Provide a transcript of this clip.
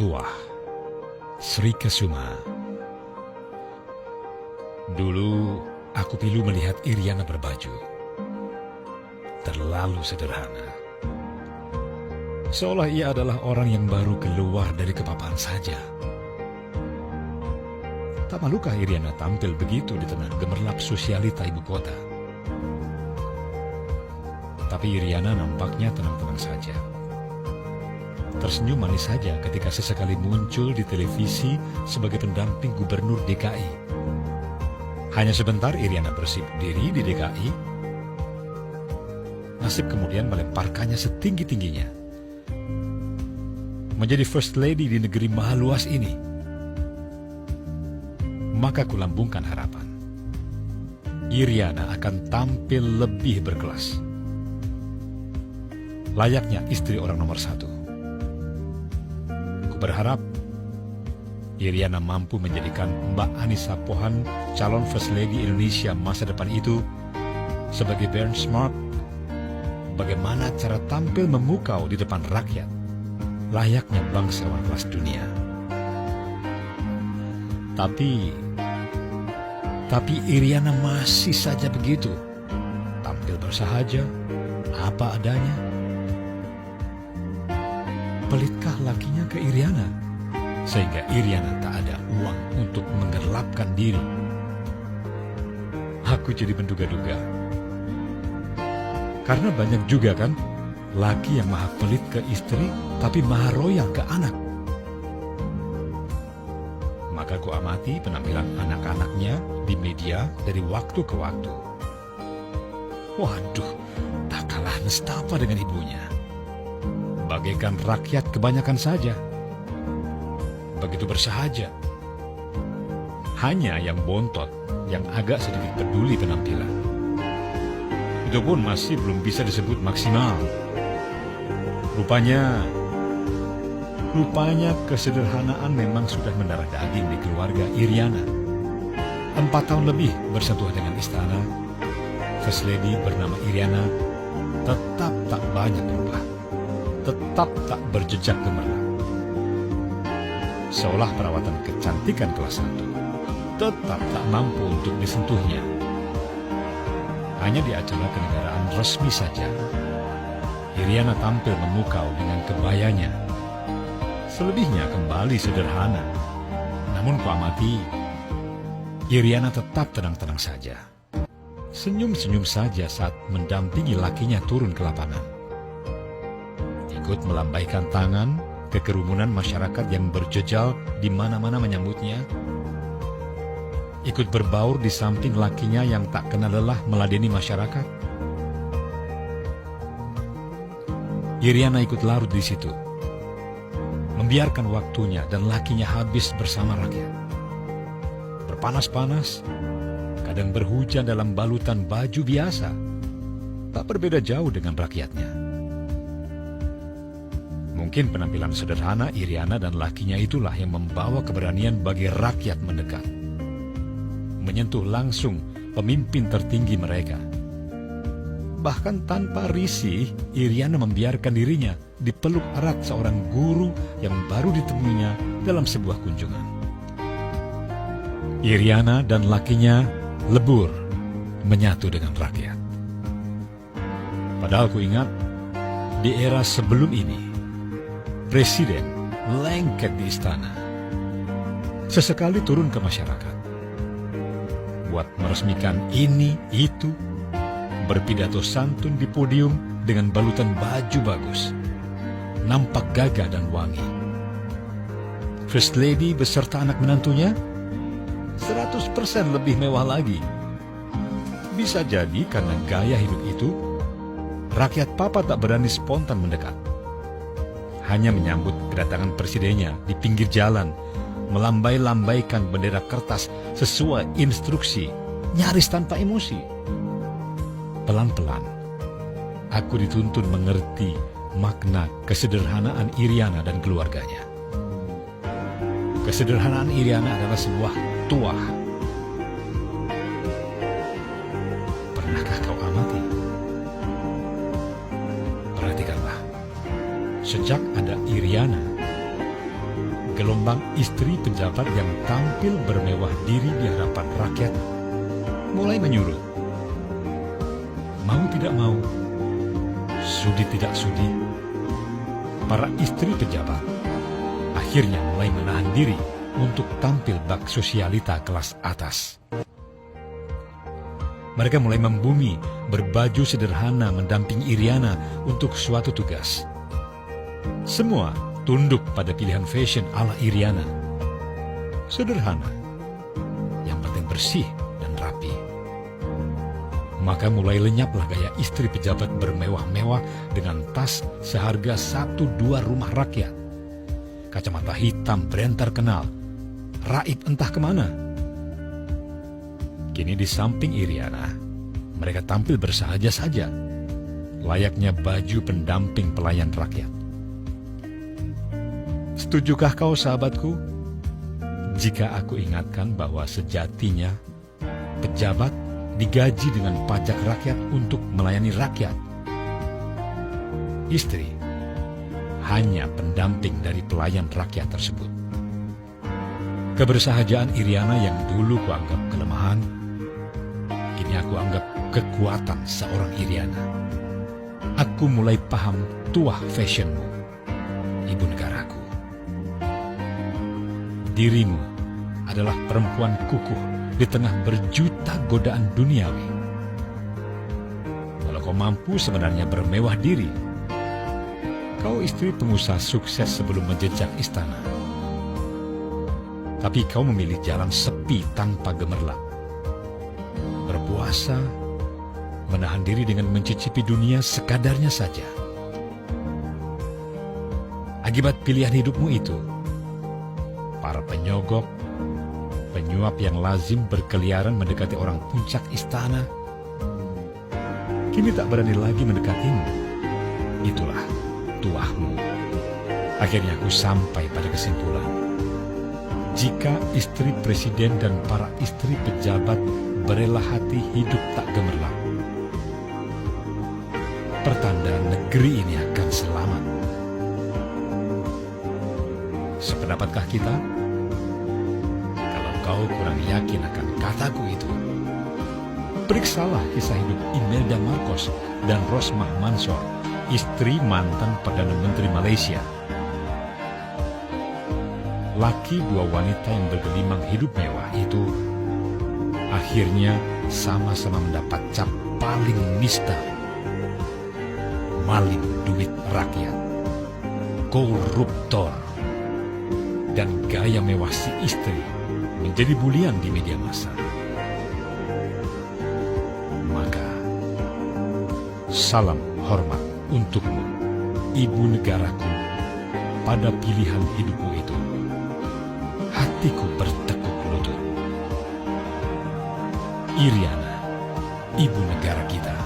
Tuah, Sri Kesuma. Dulu aku pilu melihat Iriana berbaju. Terlalu sederhana. Seolah ia adalah orang yang baru keluar dari kepapaan saja. Tak malukah Iriana tampil begitu di tengah gemerlap sosialita ibu kota? Tapi Iriana nampaknya tenang-tenang saja. Tersenyum manis saja ketika sesekali muncul di televisi sebagai pendamping gubernur DKI. Hanya sebentar Iriana bersibuk diri di DKI. Nasib kemudian melemparkannya setinggi-tingginya. Menjadi first lady di negeri maha luas ini. Maka kulambungkan harapan. Iriana akan tampil lebih berkelas. Layaknya istri orang nomor satu. Ku berharap Iriana mampu menjadikan Mbak Anissa Pohan, calon First Lady Indonesia masa depan itu, sebagai benchmark bagaimana cara tampil memukau di depan rakyat, layaknya bangsawan kelas dunia. Tapi Iriana masih saja begitu, tampil bersahaja, apa adanya. Pelitkah lakinya ke Iriana, sehingga Iriana tak ada uang untuk menggelapkan diri? Aku jadi menduga-duga. Karena banyak juga kan, laki yang maha pelit ke istri, tapi maha royal ke anak. Maka ku amati penampilan anak-anaknya di media dari waktu ke waktu. Waduh, tak kalah nestapa dengan ibunya. Bagaikan rakyat kebanyakan saja. Begitu bersahaja. Hanya yang bontot, yang agak sedikit peduli penampilan. Itu pun masih belum bisa disebut maksimal. Rupanya kesederhanaan memang sudah mendarah daging di keluarga Iriana. 4 tahun lebih bersentuhan dengan istana, First Lady bernama Iriana tetap tak banyak berubah. Tetap tak berjejak gemerlap. Seolah perawatan kecantikan kelas 1 tetap tak mampu untuk disentuhnya. Hanya di acara kenegaraan resmi saja, Iriana tampil memukau dengan kebayanya. Selebihnya kembali sederhana. Namun kuamati, Iriana tetap tenang-tenang saja. Senyum-senyum saja saat mendampingi lakinya turun ke lapangan. Ikut melambaikan tangan ke kerumunan masyarakat yang berjejal di mana-mana menyambutnya. Ikut berbaur di samping lakinya yang tak kenal lelah meladeni masyarakat. Iriana ikut larut di situ, membiarkan waktunya dan lakinya habis bersama rakyat. Berpanas-panas, kadang berhujan dalam balutan baju biasa, tak berbeda jauh dengan rakyatnya. Mungkin penampilan sederhana Iriana dan lakinya itulah yang membawa keberanian bagi rakyat mendekat. Menyentuh langsung pemimpin tertinggi mereka. Bahkan tanpa risih, Iriana membiarkan dirinya dipeluk erat seorang guru yang baru ditemuinya dalam sebuah kunjungan. Iriana dan lakinya lebur menyatu dengan rakyat. Padahal ku ingat, di era sebelum ini, Presiden lengket di istana. Sesekali turun ke masyarakat. Buat meresmikan ini, itu. Berpidato santun di podium dengan balutan baju bagus. Nampak gagah dan wangi. First Lady beserta anak menantunya 100% lebih mewah lagi. Bisa jadi karena gaya hidup itu, rakyat papa tak berani spontan mendekat. Hanya menyambut kedatangan presidennya di pinggir jalan, melambai-lambaikan bendera kertas sesuai instruksi, nyaris tanpa emosi. Pelan-pelan, aku dituntun mengerti makna kesederhanaan Iriana dan keluarganya. Kesederhanaan Iriana adalah sebuah tuah. Pernahkah kau amati? Perhatikanlah. Sejak ada Iriana, gelombang istri pejabat yang tampil bermewah diri di hadapan rakyat mulai menyuruh. Mau tidak mau, sudi tidak sudi, para istri pejabat akhirnya mulai menahan diri untuk tampil bak sosialita kelas atas. Mereka mulai membumi berbaju sederhana mendampingi Iriana untuk suatu tugas. Semua tunduk pada pilihan fashion ala Iriana. Sederhana, yang penting bersih dan rapi. Maka mulai lenyaplah gaya istri pejabat bermewah-mewah dengan tas seharga 1-2 rumah rakyat. Kacamata hitam brand terkenal, raib entah kemana. Kini di samping Iriana, mereka tampil bersahaja saja, layaknya baju pendamping pelayan rakyat. Setujukah kau, sahabatku, jika aku ingatkan bahwa sejatinya pejabat digaji dengan pajak rakyat untuk melayani rakyat? Istri hanya pendamping dari pelayan rakyat tersebut. Kebersahajaan Iriana yang dulu kuanggap kelemahan, kini aku anggap kekuatan seorang Iriana. Aku mulai paham tuah fashionmu, ibu negaraku. Dirimu adalah perempuan kukuh di tengah berjuta godaan duniawi. Kalau kau mampu sebenarnya bermewah diri, kau istri pengusaha sukses sebelum menjejak istana. Tapi kau memilih jalan sepi tanpa gemerlap. Berpuasa, menahan diri dengan mencicipi dunia sekadarnya saja. Akibat pilihan hidupmu itu, para penyogok, penyuap yang lazim berkeliaran mendekati orang puncak istana, kini tak berani lagi mendekatimu. Itulah tuahmu. Akhirnya aku sampai pada kesimpulan, jika istri presiden dan para istri pejabat berela hati hidup tak gemerlap, pertanda negeri ini akan selamat. Sependapatkah kita? Kalau kau kurang yakin akan kataku itu, periksalah kisah hidup Imelda Marcos dan Rosmah Mansor, istri mantan Perdana Menteri Malaysia. Laki dua wanita yang bergelimang hidup mewah itu akhirnya sama-sama mendapat cap paling nista: maling duit rakyat, koruptor. Dan gaya mewah si istri menjadi bulian di media massa. Maka, salam hormat untukmu, ibu negaraku, pada pilihan hidupmu itu. Hatiku bertekuk lutut. Iriana, ibu negara kita.